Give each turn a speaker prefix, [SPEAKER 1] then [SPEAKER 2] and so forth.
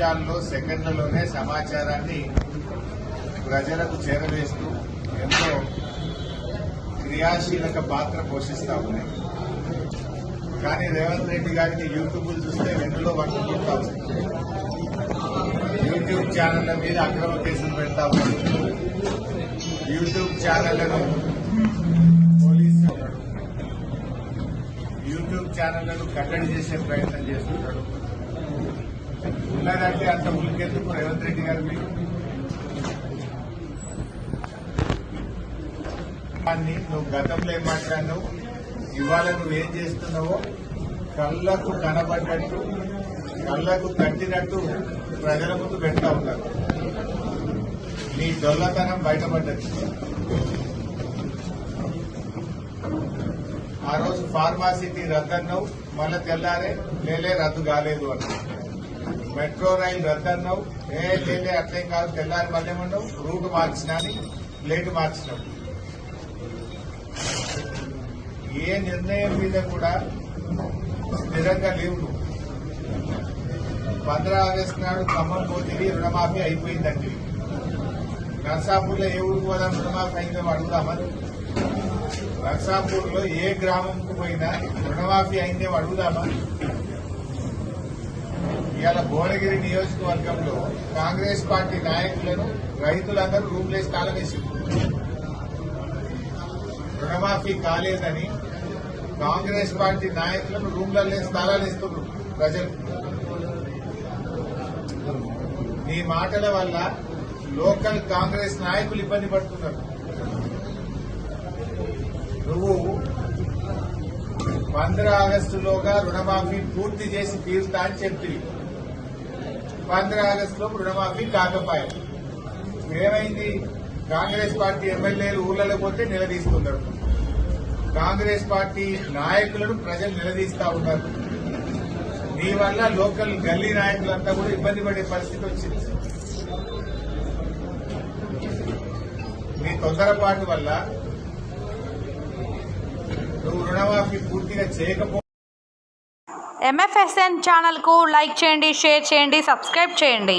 [SPEAKER 1] నిమిషాల్లో సెకండ్లలోనే సమాచారాన్ని ప్రజలకు చేరవేస్తూ ఎంతో క్రియాశీలక పాత్ర పోషిస్తా ఉన్నాయి. కానీ రేవంత్ రెడ్డి గారికి యూట్యూబ్లు చూస్తే వెన్నులో పట్టుకుంటా ఉంది. యూట్యూబ్ ఛానళ్ల మీద అక్రమ కేసులు పెడతా ఉన్నారు. యూట్యూబ్ ఛానళ్లను పోలీసులు యూట్యూబ్ ఛానళ్లను కట్టడి చేసే ప్రయత్నం చేస్తున్నాడు. ఉన్నదంటే అంత ఉలికెందుకు రేవంత్ రెడ్డి గారు మీరు నువ్వు గతంలో ఏం మాట్లాడినావు, ఇవాళ నువ్వేం చేస్తున్నావో కళ్లకు కనబడ్డట్టు కళ్లకు కట్టినట్టు ప్రజల ముందు పెడతా ఉన్నారు. నీ దొల్లతనం బయటపడ్డది. ఆ రోజు ఫార్మాసిటీ రద్దన్నావు, మళ్ళా తెల్లారే లేలే రద్దు కాలేదు అన్నావు. మెట్రో రైలు రద్దన్నావు, లేలే అట్లేం కాదు తెల్లారి మళ్ళేమన్నావు రూట్ మార్చినా అని ప్లేట్ మార్చినావు. ఏ నిర్ణయం మీద కూడా స్థిరంగా లేవు. నువ్వు 15 ఆగస్టు నాడు ఖమ్మం పోతివి, రుణమాఫీ అయిపోయిందంటే నర్సాపూర్లో ఏ ఊరికి పోదా రుణమాఫీ అయిందో అడుగుదామని. నర్సాపూర్లో ఏ గ్రామంకు పోయినా రుణమాఫీ అయిందేమో అడుగుదామా. ఇవాళ భువనగిరి నియోజకవర్గంలో కాంగ్రెస్ పార్టీ నాయకులను రైతులందరూ రూమ్లేసి తాళం వేసింది. రుణమాఫీ కాలేదని కాంగ్రెస్ పార్టీ నాయకులను రూమ్లలో స్థలాలు ఇస్తున్నారు ప్రజలు. నీ మాటల వల్ల లోకల్ కాంగ్రెస్ నాయకులు ఇబ్బంది పడుతున్నారు. నువ్వు 15 ఆగస్టులోగా రుణమాఫీ పూర్తి చేసి తీరుతా అని చెప్తివి. 15 ఆగస్టులో రుణమాఫీ కాకపోయాయి. ఏమైంది? కాంగ్రెస్ పార్టీ ఎమ్మెల్యేలు ఊళ్ళలో పోతే నిలదీస్తున్నారు. కాంగ్రెస్ పార్టీ నాయకులను ప్రజలు నిలదీస్తా ఉన్నారు. నీ వల్ల లోకల్ గల్లీ నాయకులంతా కూడా ఇబ్బంది పడే పరిస్థితి వచ్చింది. నీ తొందరపాటు వల్ల నువ్వు రుణమాఫీ పూర్తిగా చేయకపోతే
[SPEAKER 2] MFSN ఛానల్ కు లైక్ చేయండి, షేర్ చేయండి, సబ్స్క్రైబ్ చేయండి.